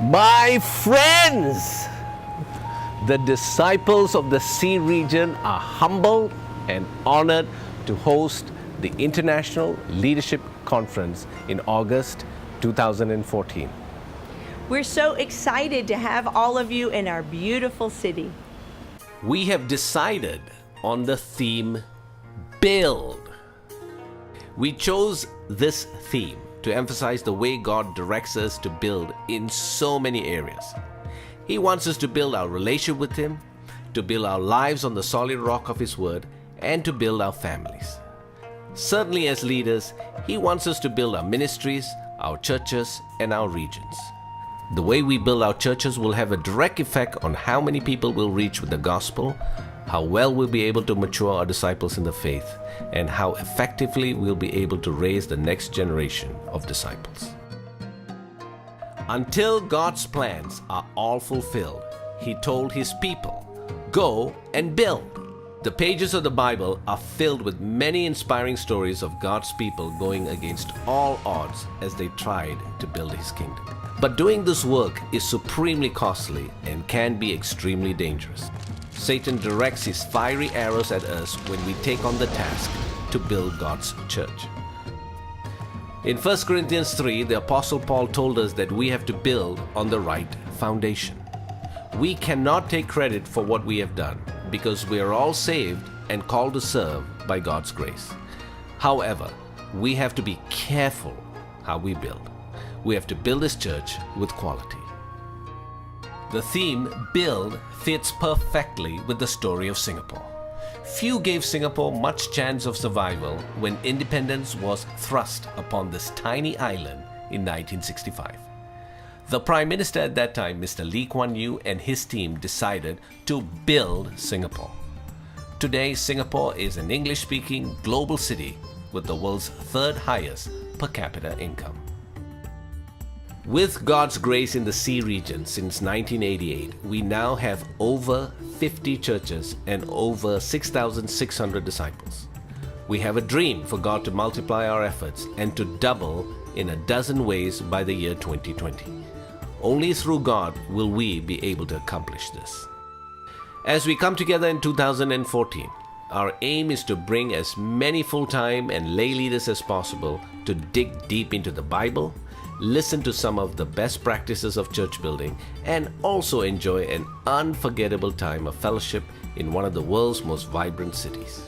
My friends, the disciples of the Sea region are humbled and honored to host the International Leadership Conference in August 2014. We're so excited to have all of you in our beautiful city. We have decided on the theme, Build. We chose this theme to emphasize the way God directs us to build in so many areas. He wants us to build our relationship with Him, to build our lives on the solid rock of His Word, and to build our families. Certainly as leaders, He wants us to build our ministries, our churches, and our regions. The way we build our churches will have a direct effect on how many people we'll reach with the gospel, how well we'll be able to mature our disciples in the faith, and how effectively we'll be able to raise the next generation of disciples. Until God's plans are all fulfilled, He told His people, "Go and build." The pages of the Bible are filled with many inspiring stories of God's people going against all odds as they tried to build His kingdom. But doing this work is supremely costly and can be extremely dangerous. Satan directs his fiery arrows at us when we take on the task to build God's church. In 1 Corinthians 3, the Apostle Paul told us that we have to build on the right foundation. We cannot take credit for what we have done because we are all saved and called to serve by God's grace. However, we have to be careful how we build. We have to build this church with quality. The theme, Build, fits perfectly with the story of Singapore. Few gave Singapore much chance of survival when independence was thrust upon this tiny island in 1965. The Prime Minister at that time, Mr. Lee Kuan Yew, and his team decided to build Singapore. Today, Singapore is an English-speaking global city with the world's third highest per capita income. With God's grace in the Sea region since 1988, we now have over 50 churches and over 6,600 disciples. We have a dream for God to multiply our efforts and to double in a dozen ways by the year 2020. Only through God will we be able to accomplish this. As we come together in 2014, our aim is to bring as many full-time and lay leaders as possible to dig deep into the Bible, listen to some of the best practices of church building, and also enjoy an unforgettable time of fellowship in one of the world's most vibrant cities.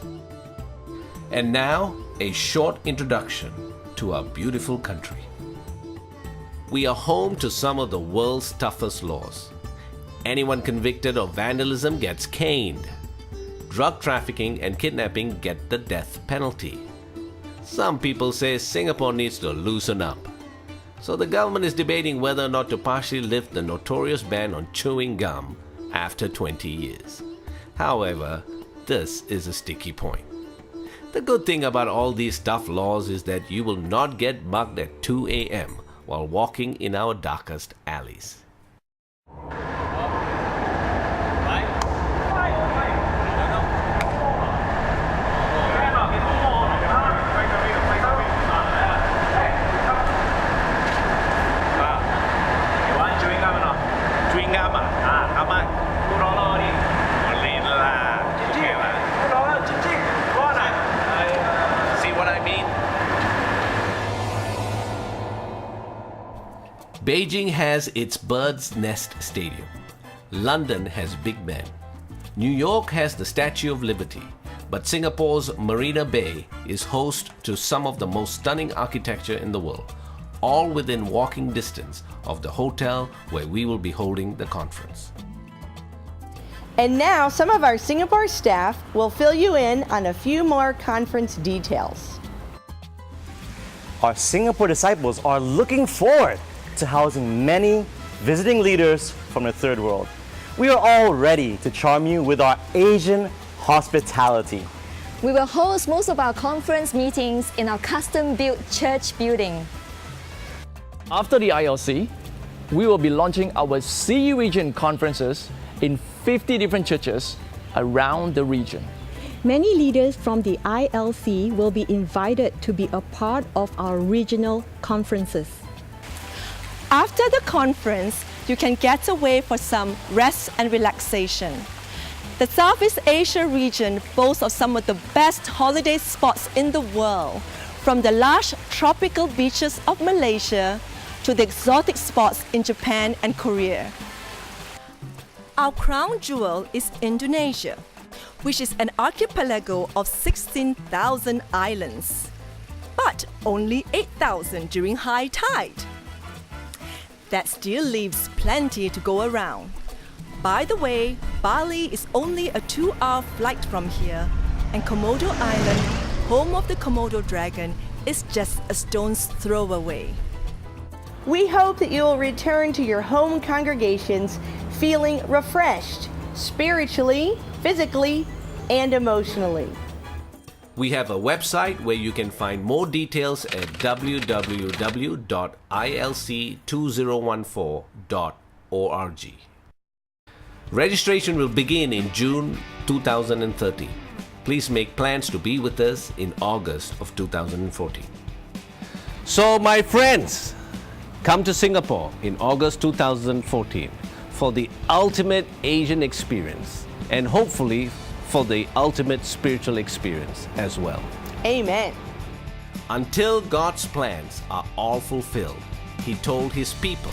And now, a short introduction to our beautiful country. We are home to some of the world's toughest laws. Anyone convicted of vandalism gets caned. Drug trafficking and kidnapping get the death penalty. Some people say Singapore needs to loosen up. So the government is debating whether or not to partially lift the notorious ban on chewing gum after 20 years. However, this is a sticky point. The good thing about all these tough laws is that you will not get mugged at 2 a.m. while walking in our darkest alleys. Beijing has its Bird's Nest Stadium. London has Big Ben. New York has the Statue of Liberty. But Singapore's Marina Bay is host to some of the most stunning architecture in the world, all within walking distance of the hotel where we will be holding the conference. And now some of our Singapore staff will fill you in on a few more conference details. Our Singapore disciples are looking forward to housing many visiting leaders from the third world. We are all ready to charm you with our Asian hospitality. We will host most of our conference meetings in our custom-built church building. After the ILC, we will be launching our Sea region conferences in 50 different churches around the region. Many leaders from the ILC will be invited to be a part of our regional conferences. After the conference, you can get away for some rest and relaxation. The Southeast Asia region boasts of some of the best holiday spots in the world, from the lush tropical beaches of Malaysia to the exotic spots in Japan and Korea. Our crown jewel is Indonesia, which is an archipelago of 16,000 islands, but only 8,000 during high tide. That still leaves plenty to go around. By the way, Bali is only a 2-hour flight from here, and Komodo Island, home of the Komodo dragon, is just a stone's throw away. We hope that you will return to your home congregations feeling refreshed spiritually, physically, and emotionally. We have a website where you can find more details at www.ilc2014.org. Registration will begin in June 2013. Please make plans to be with us in August of 2014. So, my friends, come to Singapore in August 2014 for the ultimate Asian experience and hopefully for the ultimate spiritual experience as well. Amen. Until God's plans are all fulfilled, He told His people,